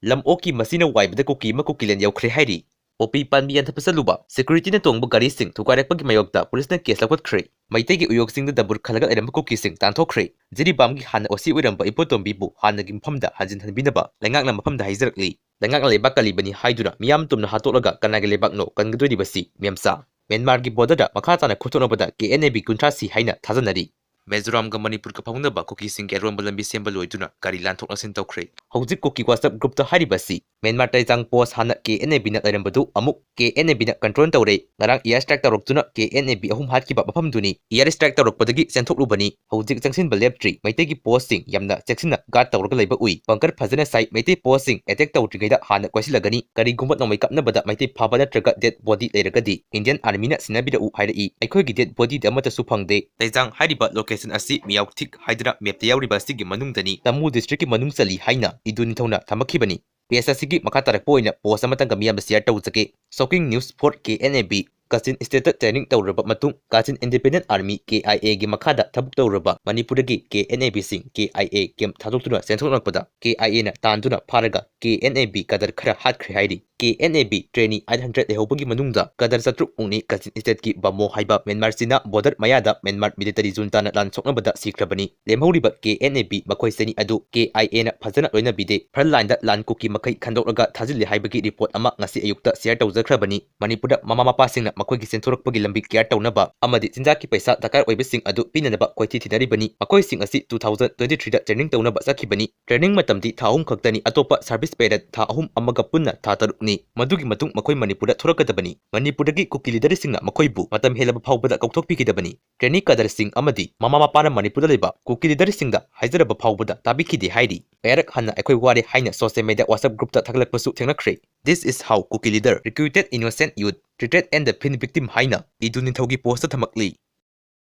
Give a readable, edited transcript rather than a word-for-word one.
lam oki Machina Waibda Kuki Kukilen Yaukre Hairi. Opi Panbi and Tapasaluba, security na tong Bugari Sing to Karekpag Mayokta, police na case lakot kre. May take uyok sing the double Kalaga and Kuki Sing, Tanto Kre. Ziri Bamgi Han or see with them by Ipotom Bibu, Hanagim Pamda, Hazin Binaba, Langak Lamapam the Hizerly. Langak Lebakali Haiduna, Miam Tum Hatolaga, Kanagalebak no, Kangadu Basi, Miamsa. Myanmargi Bodada, Makata Khut Thoknabada KNA Kuntrasi Haina Thajare. Mizoram ga Manipur ka Paunaba Kuki sing Keron Balambi Sembalo Duna, Gari Lantok Asin Tokre. Houzik Kuki WhatsApp group to Haribasi. Myanmarda Zang Post Hana KNA Bina Arambadu, Amuk, KNA Bina Control Tore, Narang Ear Stractor Roktuna, KNA Bi Hum Hatkiba Pamduni, Ear Stractor Rokpadagi, Santok Lubani, Houzik Jackson Balebtree, Maitegi posting, Yamna, Jacksona, Gata Rokaleba Ui, Bunker Pazana site, Maite posting, Attack Tautrigada, Hana Kwasilagani, Gari Gumbat no make up Nabada, Maite Pabada Traga dead body Leragadi, Indian Armina Sinabida U Haida, I could get body the Mata Supang Day, Zang Haribat location asi Miautik Hydra Meptia Ribasigi Manungdani, Tamu district Manungsali Haina, Idunitona, Tamakibani. PSSigi Makatara Poina, Posamatanga Miamasiata Uzake, Soaking News Port KNAB, Kasin Stated Training Tauraba Matung, Kasin Independent Army KIA Gimakada Tabuk Tauraba, Manipuragi KNAB Sing, KIA Kim Tadutuna Central Nakpada, KIA Tanduna Paraga, KNAB Kadar Kara Hat Krihidi. KNAB trainee 800 Lehobugi Manungda, Kadar Satruk Uni, Kasin State Ki Bamo Haiba, Myanmar Sina, Border Mayada, Myanmar Military Junta Lan Thoknabada Sikhre, Lemhoriba KNAB, Makoi Seni Adu, KIA Pazana Loina Bide, Perline that Lan Kuki Makai Kandoraga Tazili Haibagi report Ama Nasi Ayukta Siata Zakrabani, Manipura Mama Passing Makoi Sentorok Pagilambi Kiatonaba, Amadi Tinzaki Pesa, Takar Webising Adu Pinanaba Quiti Tinaribani, Makoi Sing Asi 2023 training Taunaba Sakibani, training Matamdi Taum Kaktani Atopa service paid Tahum Amagapuna Tatarukni. Madugi Matung Makoi Manipura Thorakadabani, Manipuragi Kuki leader sing Makoibu, Matam Helaba Paubada Kautopikidabani, Training Kadar Sing Amadi, Mama Para Manipura Leba, Kuki leader sing the Hizeraba Paubada, Tabiki de Heidi, Eric Hanna Equari Haina social media WhatsApp group that Taglak Pasu Tenakre. This is how Kuki leader recruited innocent youth, treated and the pin victim Haina, Idunitogi poster Tamakli.